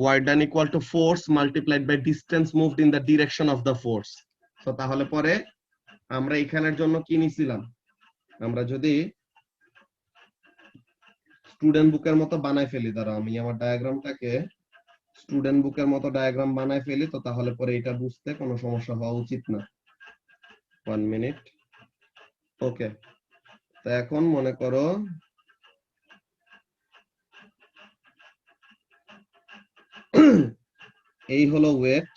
Speaker 1: work done equal to force multiplied by distance moved in the direction of the force. তো তাহলে পরে আমরা এখানের জন্য কি নিছিলাম, আমরা যদি স্টুডেন্ট বুকের মতো বানাই ফেলি, দাঁড়াও আমি আমার ডায়াগ্রামটাকে স্টুডেন্ট বুকের মতো ডায়াগ্রাম বানাই ফেলি, তো তাহলে পরে এটা বুঝতে কোনো সমস্যা হওয়া উচিত না। 1 মিনিট। ওকে, তো এখন মনে করো এই হলো ওয়েট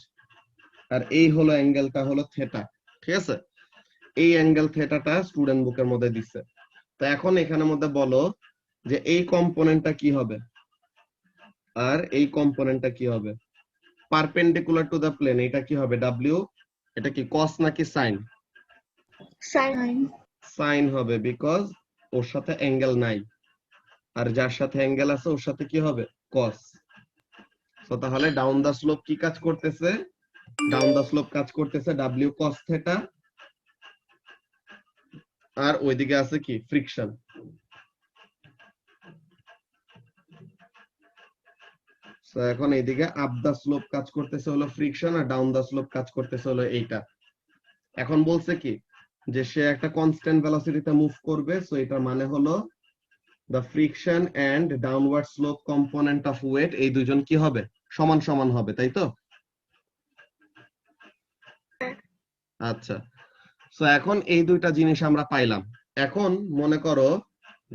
Speaker 1: আর এই হলো অ্যাঙ্গেলটা হলো থিটা, ঠিক আছে। এই অ্যাঙ্গেল থিটাটা স্টুডেন্ট বুকের মধ্যে দিচ্ছে। তো এখন এখানের মধ্যে বলো যে এই কম্পোনেন্টটা কি হবে আর এই কম্পোনেন্টটা কি হবে। পারপেন্ডিকুলার টু দ্য প্লেন এটা কি হবে ডাব্লিউ, এটা কি কস নাকি সাইন?
Speaker 2: সাইন।
Speaker 1: সাইন হবে, বিকজ ওর সাথে অ্যাঙ্গেল নাই, আর যার সাথে অ্যাঙ্গেল আছে ওর সাথে কি হবে কস। সো তাহলে ডাউন দা স্লোপ কি কাজ করতেছে, ডাউন দা স্লোপ কাজ করতেছে ডাব্লিউ কস থিটা, আর ওইদিকে আছে কি ফ্রিকশন। সো এখন এইদিকে আপ দা স্লোপ কাজ করতেছে হলো ফ্রিকশন, আর ডাউন দা স্লোপ কাজ করতেছে হলো এইটা। এখন বলছে কি যে সে একটা কনস্ট্যান্ট ভেলোসিটিতে মুভ করবে, সো এটার মানে হলো the friction and downward slope component of weight এই দুইজন কি হবে সমান সমান হবে, তাই তো? আচ্ছা, সো এখন এই দুইটা জিনিস আমরা পাইলাম। এখন মনে করো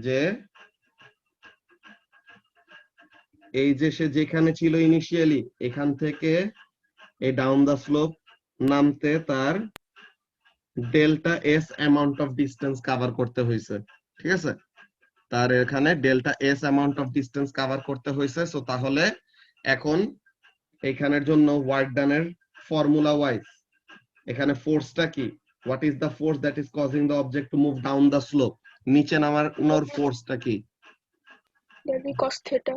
Speaker 1: যে এই যে সে যেখানে ছিল ইনিশিয়ালি এখান থেকে এই ডাউন দা স্লোপ নামতে তার delta S amount of distance cover করতে হয়েছে, ঠিক আছে? তার এখানে delta S amount of distance cover করতে হয়েছে। সো তাহলে এখন এখানের জন্য ওয়ার্ক ডানের ফর্মুলা ওয়াইজ এখানে ফোর্সটা কি, what is the force that is causing the object to move down the slope, নিচে নামানোর ফোর্সটা কি
Speaker 2: W cos theta.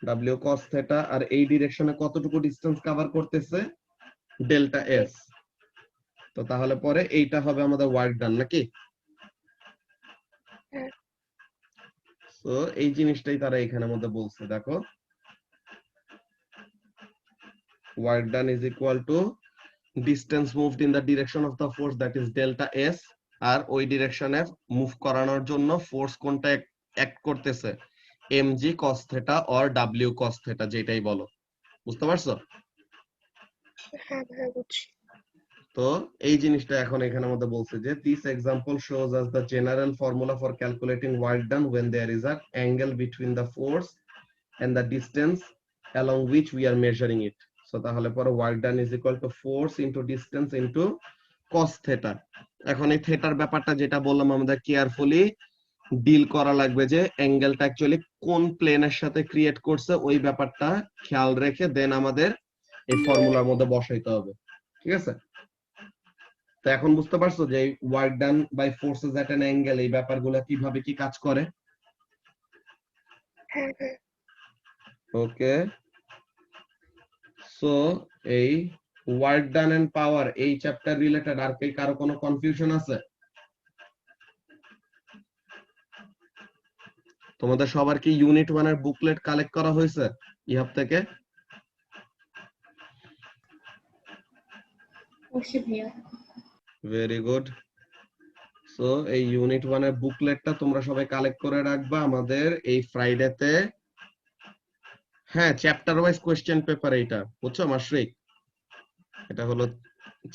Speaker 1: W cos theta, আর এই ডিরেকশনে কতটুকু ডিসটেন্স কভার করতেছে ডেল্টা এস। তো তাহলে পরে এইটা হবে আমাদের ওয়ার্ক ডান নাকি?
Speaker 2: হ্যাঁ।
Speaker 1: তো এই জিনিসটাই তারা এখানের মধ্যে বলছে, দেখো work done is equal to distance moved in the direction of the force that is delta s, আর ওই ডিরেকশনে মুভ করানোর জন্য ফোর্স কোনটা অ্যাক্ট করতেছে mg cos theta or w cos theta, যেটাই বলো। বুঝতে পারছো?
Speaker 2: হ্যাঁ হ্যাঁ বুঝছি।
Speaker 1: তো এই জিনিসটা এখন এখানের মধ্যে বলছে যে this example shows us the general formula for calculating work done when there is an angle between the force and the distance along which we are measuring it. So তাহলে পরে work done is equal to force into distance into cos theta। এখন এই থেটার ব্যাপারটা যেটা বললাম আমাদের carefully deal করা লাগবে, যে অ্যাঙ্গেলটা অ্যাকচুয়ালি কোন প্লেনের সাথে ক্রিয়েট করছে ওই ব্যাপারটা খেয়াল রেখে দেন আমাদের এই ফর্মুলার মধ্যে বসাইতে হবে, ঠিক আছে? তো এখন বুঝতে পারছো যে work done by forces at an angle এই ব্যাপারগুলো কিভাবে কি কাজ করে?
Speaker 2: হ্যাঁ হ্যাঁ।
Speaker 1: ওকে, সো এই ওয়ার্ক ডান এন্ড পাওয়ার এই চ্যাপ্টার রিলেটেড আর কি কারো কোনো কনফিউশন আছে? তোমাদের সবার কি ইউনিট 1 এর বুকলেট কালেক্ট করা হয়েছে ইহাব থেকে? Very good. সো এই ইউনিট 1 এর বুকলেটটা তোমরা সবাই কালেক্ট করে রাখবা আমাদের এই ফ্রাইডেতে। হ্যাঁ, চ্যাপ্টার ওয়াইজ কোশ্চেন পেপার এইটা, বুঝছো মাশরিক? এটা হলো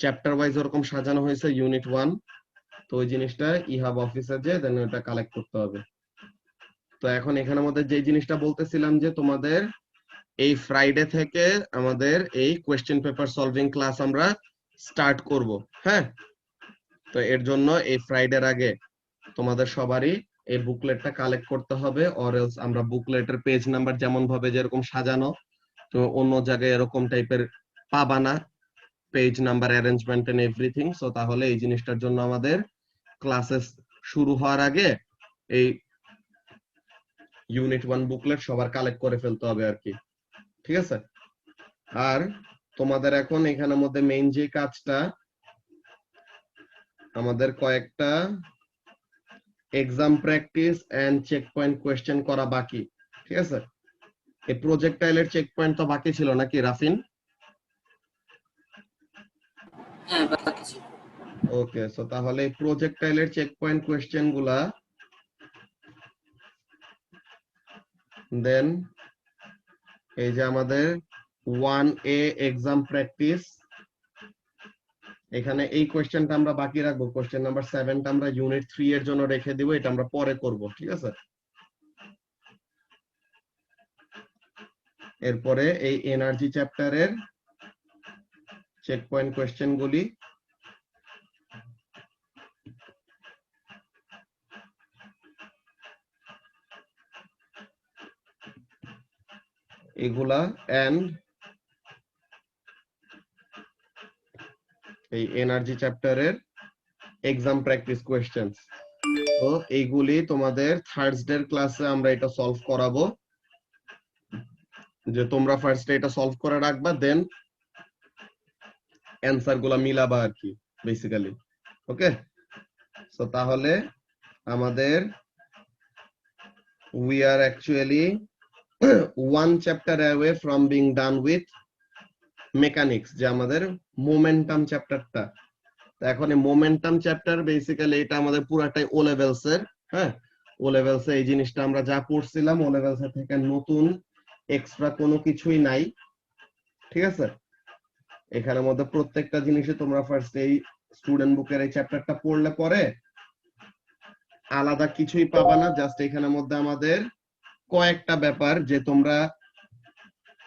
Speaker 1: চ্যাপ্টার ওয়াইজ ওরকম সাজানো হয়েছে ইউনিট 1। তো ওই জিনিসটা ইহাব অফিসে যে দেন ওটা কালেক্ট করতে হবে। তো এখন এখানে আমাদের যে জিনিসটা বলতেছিলাম যে তোমাদের এই ফ্রাইডে থেকে আমাদের এই কোশ্চেন পেপার সলভিং ক্লাস আমরা স্টার্ট করব। হ্যাঁ, তো এর জন্য এই ফ্রাইডের আগে তোমাদের সবারই এই বুকলেটটা কালেক্ট করতে হবে, অর এলস আমরা বুকলেটের পেজ নাম্বার যেমন ভাবে যেরকম সাজানো তো অন্য জায়গায় এরকম টাইপের পাবা না, page number arrangement and everything. So তাহলে এই জিনিসটার জন্য আমাদের ক্লাসেস শুরু হওয়ার আগে এই ইউনিট 1 বুকলেট সবার কালেক্ট করে ফেলতে হবে আর কি, ঠিক আছে? আর তোমাদের এখন এখানের মধ্যে মেইন যে কাজটা আমাদের কয়েকটা exam practice and check point question করা বাকি, ঠিক আছে? এই প্রজেক্টাইলের চেক পয়েন্ট তো বাকি ছিল নাকি রাফিন?
Speaker 4: হ্যাঁ বাকি ছিল।
Speaker 1: ওকে, সো তাহলে এই প্রজেক্টাইলের চেক পয়েন্ট কোশ্চেন গুলা দেন এই যে আমাদের 1A এক্সাম প্র্যাকটিস, এখানে এই কোশ্চেনটা আমরা বাকি রাখবো। কোশ্চেন নাম্বার 7টা আমরা ইউনিট 3 এর জন্য রেখে দিব, এটা আমরা পরে করব, ঠিক আছে? এরপরে এই এনার্জি চ্যাপ্টারের চেক পয়েন্ট কোশ্চেন গুলি এগুলা এন্ড এই এনার্জি চ্যাপ্টারের এক্সাম প্র্যাকটিস কোয়েশ্চেনস। তো এইগুলি তোমাদের থার্সডে ক্লাসে আমরা এটা সলভ করাবো, যে তোমরা ফার্স্টে এটা সলভ করে রাখবা, দেন অ্যানসার গুলা মিলাবা আর কি বেসিক্যালি। ওকে, সো তাহলে আমাদের we are actually one chapter away from being done with mechanics, যে আমাদের মোমেন্টাম চ্যাপ্টারটা। এখন এই মোমেন্টাম চ্যাপ্টার বেসিক্যালি এটা আমাদের পুরাটাই ও লেভেলস এর। হ্যাঁ, ও লেভেলস এই জিনিসটা আমরা যা পড়ছিলাম ও লেভেলস থেকে নতুন এক্সট্রা কোনো কিছুই নাই, ঠিক আছে। এখানের মধ্যে প্রত্যেকটা জিনিসে তোমরা ফার্স্ট এই স্টুডেন্ট বুকের এই চ্যাপ্টারটা পড়লে পরে আলাদা কিছুই পাবা না। জাস্ট এখানের মধ্যে আমাদের কয়েকটা ব্যাপার, যে তোমরা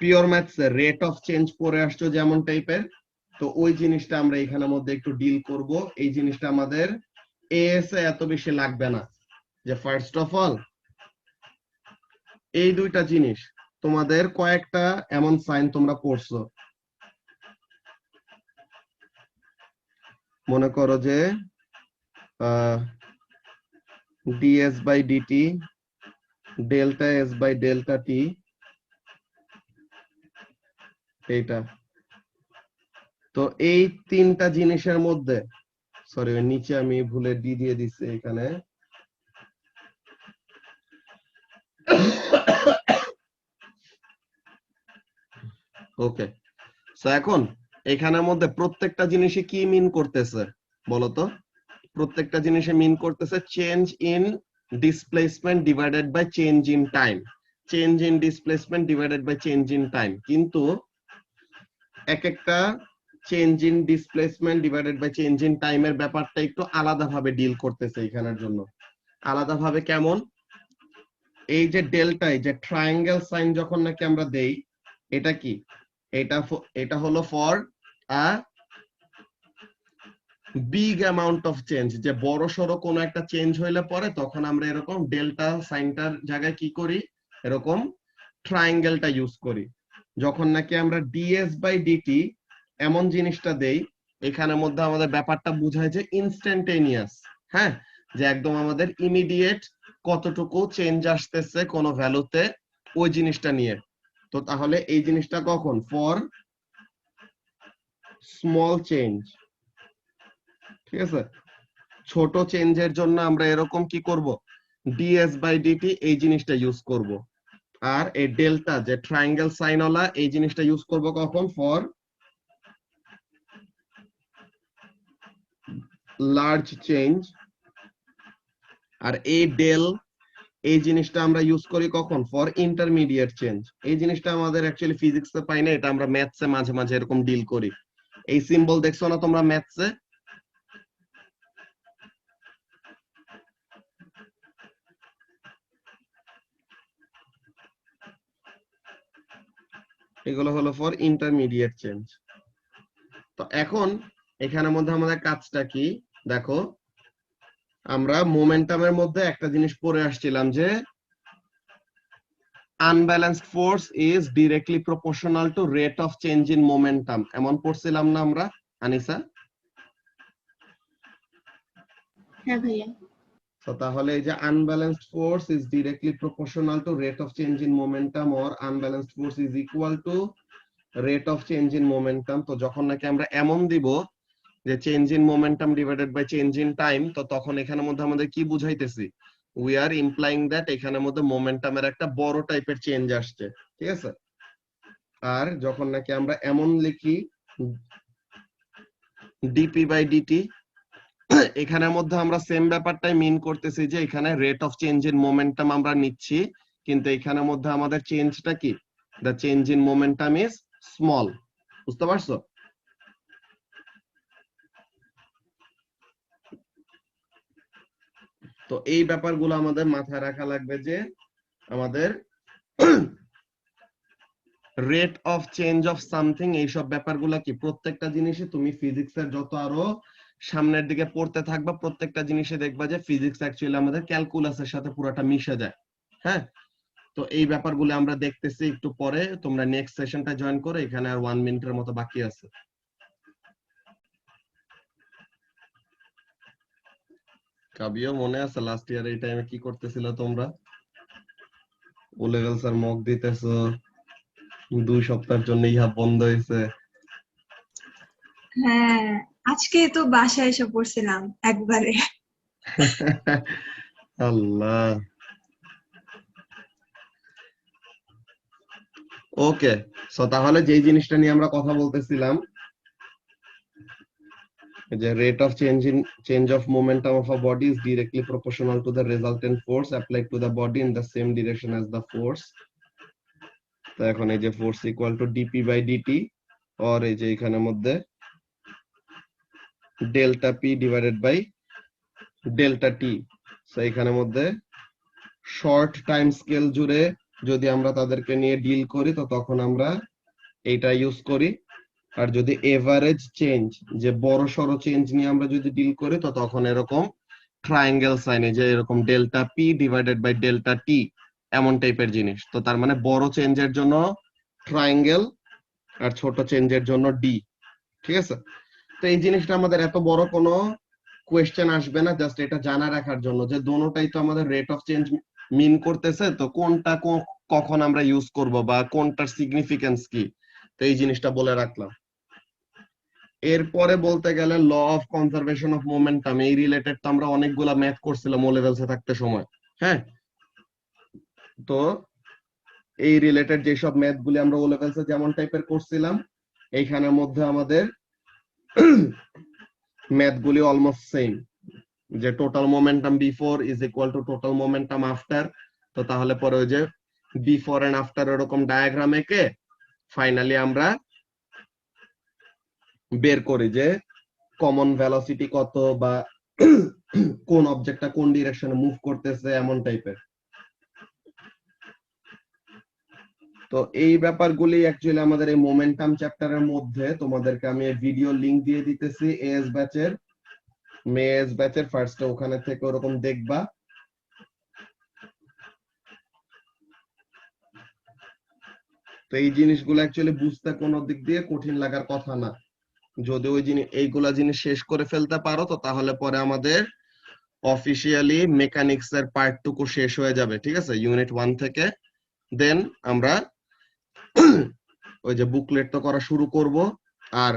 Speaker 1: পিওর ম্যাথস এর রেট অফ চেঞ্জ পড়ে আসছো যেমন টাইপের, তো ওই জিনিসটা আমরা এখানের মধ্যে একটু ডিল করব। এই জিনিসটা আমাদের এএস এ এত বেশি লাগবে না। যে ফার্স্ট অফ অল এই দুইটা জিনিস তোমাদের কয়েকটা এমন সাইন তোমরা পড়ছো, মনে করো যে ds by dt, delta s by delta t, এইটা। তো এই তিনটা জিনিসের মধ্যে, সরি ওই নিচে আমি ভুলে ডি দিয়ে দিচ্ছি এখানে। ওকে, সো এখন এখানের মধ্যে প্রত্যেকটা জিনিসে কি মিন করতেছে বলতো? প্রত্যেকটা জিনিসে মিন করতেছে change in displacement divided by change in time, change in displacement divided by change in time. কিন্তু এক একটা change in displacement divided by change in টাইমের ব্যাপারটা একটু আলাদাভাবে ডিল করতেছে এখানের জন্য। আলাদাভাবে কেমন? এই যে ডেল্টা, এই যে ট্রায়াঙ্গেল সাইন যখন নাকি আমরা দেই, এটা কি? এটা হলো for a big amount of change, যে বড় সড়ো কোনো একটা চেঞ্জ হইলে পরে তখন আমরা এরকম ডেল্টা সাইনটার জায়গায় কি করি, এরকম ট্রায়াঙ্গেলটা ইউজ করি। যখন নাকি আমরা ডিএস বাই ডিটি এমন জিনিসটা দেই, এখানের মধ্যে আমাদের ব্যাপারটা বোঝায় যে ইনস্ট্যান্টেনিয়াস। হ্যাঁ, যে একদম আমাদের ইমিডিয়েট কতটুকু চেঞ্জ আসতেছে কোন ভ্যালুতে, ওই জিনিসটা নিয়ে। তো তাহলে এই জিনিসটা কখন? ফর স্মল চেঞ্জ, ঠিক আছে। ছোট চেঞ্জের জন্য আমরা এরকম কি করব, ডিএস বাই ডিটি এই জিনিসটা ইউজ করব। আর এই ডেল্টা যে ট্রায়াঙ্গেল সাইনওয়ালা, এই জিনিসটা ইউজ করব কখন? For large change. আর এই ডেল, এই জিনিসটা আমরা ইউজ করি কখন? For intermediate change. এই জিনিসটা আমাদের অ্যাকচুয়ালি ফিজিক্সে পাই না, এটা আমরা ম্যাথসে মাঝে মাঝে এরকম ডিল করি। এই সিম্বল দেখছো না তোমরা ম্যাথসে? এগুলো হলো ফর ইন্টারমিডিয়েট চেঞ্জ। তো এখন এখানের মধ্যে আমাদের কাজটা কি দেখো, আমরা মোমেন্টামের মধ্যে একটা জিনিস পড়ে আসছিলাম যে unbalanced force is directly proportional to rate of change in momentum, এমন পড়ছিলাম না আমরা আনিসা?
Speaker 3: হ্যাঁ ভাইয়া।
Speaker 1: তো তাহলে এই যে unbalanced force is directly proportional to rate of change in momentum or unbalanced force is equal to rate of change in momentum. তো যখন নাকি আমরা এমন দিব যে change in momentum divided by change in time, তো তখন এখানের মধ্যে আমাদের কি বুঝাইতেছি? উই আর ইমপ্লাইং দ্যাট এখানের মধ্যে মোমেন্টামের একটা বড় টাইপের চেঞ্জ আসছে, ঠিক আছে। আর যখন নাকি আমরা এমন লিখি ডিপি বাই ডিটি, এখানের মধ্যে আমরা সেম ব্যাপারটাই মিন করতেছি যে এখানে rate of change in momentum আমরা নিচ্ছি, কিন্তু এখানের মধ্যে আমাদের চেঞ্জটা কি? The change in momentum is small. বুঝতে পারছো? তো এই ব্যাপারগুলো আমাদের মাথায় রাখা লাগবে যে আমাদের rate of change of something, এইসব ব্যাপারগুলো কি প্রত্যেকটা জিনিসে তুমি ফিজিক্সের যত আরো সামনের দিকে পড়তে থাকবা, প্রত্যেকটা জিনিসে দেখবা যে ফিজিক্স অ্যাকচুয়ালি আমাদের ক্যালকুলাসের সাথে পুরোটা মিশে যায়। হ্যাঁ, তো তো এই ব্যাপারগুলো আমরা দেখতেছি একটু পরে, তোমরা নেক্সট সেশনটা জয়েন করো, এখানে আর 1 মিনিটের মতো বাকি আছে। কাবিও মনে আছে লাস্ট ইয়ার এই টাইমে কি করতেছিল তোমরা? ও লেভেল স্যার মক দিতেছো, 2 সপ্তাহের জন্য ইহা বন্ধ হয়েছে।
Speaker 5: হ্যাঁ, আজকে তো বাসায় এসে পড়ছিলাম একবারে।
Speaker 1: আল্লাহ। ওকে, সো তাহলে যেই জিনিসটা নিয়ে আমরা কথা বলতেছিলাম, the rate of change of momentum of a body is directly proportional to the resultant force applied to the body in the same direction as the force. তো এখন এই যে force equal to dp by dt, or এই যে এখানের মধ্যে delta p divided by delta t. So এখানের মধ্যে শর্ট টাইম স্কেল জুড়ে যদি আমরা তাদেরকে নিয়ে ডিল করি তো তখন আমরা এইটা ইউজ করি, আর যদি এভারেজ চেঞ্জ, যে বড় সড়ো চেঞ্জ নিয়ে আমরা যদি ডিল করি তো তখন এরকম ট্রায়াঙ্গেল সাইনে, যে এরকম delta P divided by delta T, এমন টাইপের জিনিস। তো তার মানে বড় চেঞ্জের জন্য ট্রায়াঙ্গেল আর ছোট চেঞ্জের জন্য ডি। ঠিক আছে, তো এই জিনিসটা আমাদের এত বড় কোনো কোয়েশ্চেন আসবে না, জাস্ট এটা জানা রাখার জন্য যে দোনোটাই তো আমাদের রেট অফ চেঞ্জ মিন করতেছে, তো কোনটা কখন আমরা ইউজ করব বা কোনটার সিগনিফিকেন্স কি, তো এই জিনিসটা বলে রাখলাম। এরপরে বলতে গেলে law of conservation of momentum, এই রিলেটেড তো আমরা অনেকগুলা ম্যাথ করছিলাম ও লেভেলসে থাকতে সময়। হ্যাঁ, তো এই রিলেটেড যেসব ম্যাথ গুলি আমরা ও লেভেলসে যেমন টাইপের করছিলাম, এইখানের মধ্যে আমাদের ম্যাথ গুলি অলমোস্ট সেম, যে total momentum before is equal two total momentum after. তো তাহলে পরে ওই যে বিফোর এন্ড আফটার এরকম ডায়াগ্রাম এঁকে ফাইনালি আমরা বের করি যে কমন ভেলোসিটি কত, বা কোন অবজেক্টটা কোন ডিরেকশনে মুভ করতেছে, এমন টাইপের। তো এই ব্যাপারগুলি অ্যাকচুয়ালি আমাদের এই মোমেন্টাম চ্যাপ্টারের মধ্যে, তোমাদেরকে আমি ভিডিও লিংক দিয়ে দিতেছি এএস ব্যাচের, মেএস ব্যাচের ফার্স্টে, ওখানে থেকে ওরকম দেখবা। তো এই জিনিসগুলো অ্যাকচুয়ালি বুঝতে কোনো দিক দিয়ে কঠিন লাগার কথা না, যদি ওই জিনিস এইগুলা জিনিস শেষ করে ফেলতে পারো তো তাহলে পরে আমাদের অফিসিয়ালি মেকানিক্স এর পার্টটুকু শেষ হয়ে যাবে। ঠিক আছে, ইউনিট 1 থেকে দেন আমরা ওই যে বুকলেট তো করা শুরু করব, আর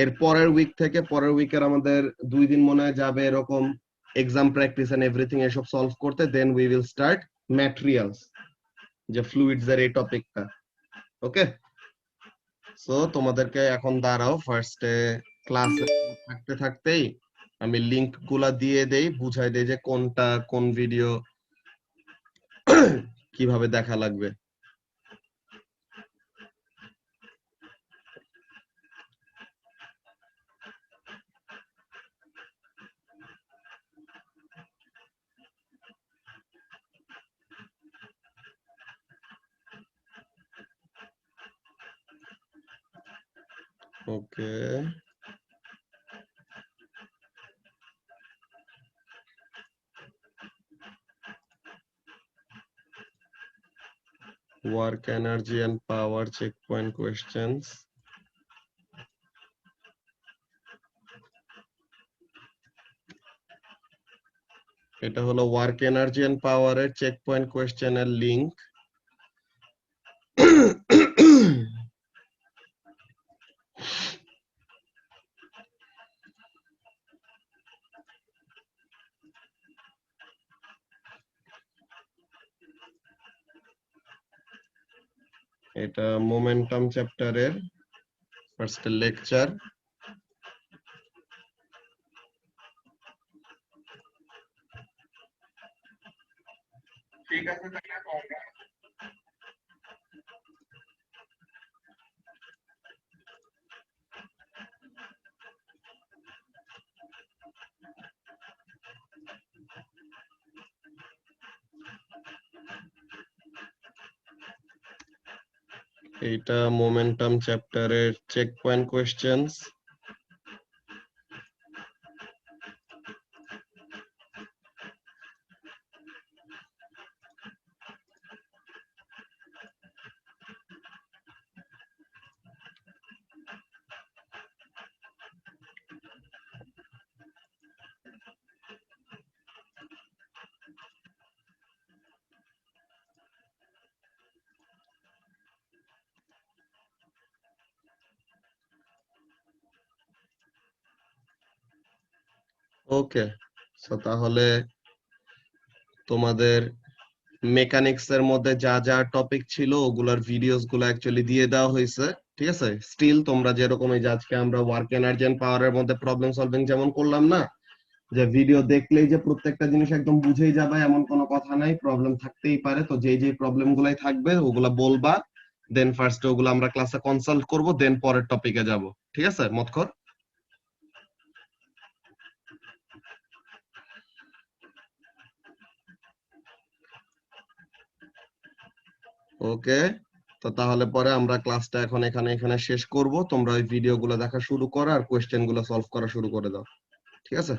Speaker 1: এর পরের উইক থেকে পরের উইকের আমাদের 2 দিন মনে হয় যাবে এরকম এক্সাম প্র্যাকটিস এন্ড এভরিথিং এসব সলভ করতে, then we will start materials, যে ফ্লুইডস এর এই টপিকটা। ওকে, সো তোমাদেরকে এখন দাঁড়াও, ফার্স্টে ক্লাসে থাকতে থাকতেই আমি লিংক গুলা দিয়ে দেই, বুঝাই দেই যে কোনটা কোন ভিডিও কিভাবে দেখা লাগবে। ওকে, work energy and power checkpoint questions. এটা হলো ওয়ার্ক এনার্জি এন্ড পাওয়ারের চেক পয়েন্ট কোয়েশ্চেনের লিংক। এটা মোমেন্টাম চ্যাপ্টারের ফার্স্ট লেকচার। ঠিক আছে, এইটা মোমেন্টাম চ্যাপ্টারের চেক পয়েন্ট কোয়েশ্চেনস। ওকে, সো তাহলে তোমাদের মেকানিক্স এর মধ্যে যা যা টপিক ছিল ওগুলার ভিডিওস গুলো অ্যাকচুয়ালি দিয়ে দেওয়া হয়েছে, ঠিক আছে। স্টিল তোমরা যেরকম এই যে আজকে আমরা ওয়ার্ক এনার্জি এন্ড পাওয়ারের মধ্যে প্রবলেম সলভিং যেমন করলাম না, যে ভিডিও দেখলেই যে প্রত্যেকটা জিনিস একদম বুঝেই যাবে এমন কোনো কথা নাই, প্রবলেম থাকতেই পারে। তো যে যে প্রবলেম গুলাই থাকবে ওগুলা বলবা, দেন ফার্স্ট ওগুলো আমরা ক্লাসে কনসাল্ট করব, দেন পরের টপিকে যাব, ঠিক আছে মতখর? ওকে, তো তাহলে পরে আমরা ক্লাসটা এখন এখানে শেষ করব। তোমরা ওই ভিডিওগুলো দেখা শুরু করো আর কোয়েশ্চেন গুলো সলভ করা শুরু করে দাও, ঠিক আছে?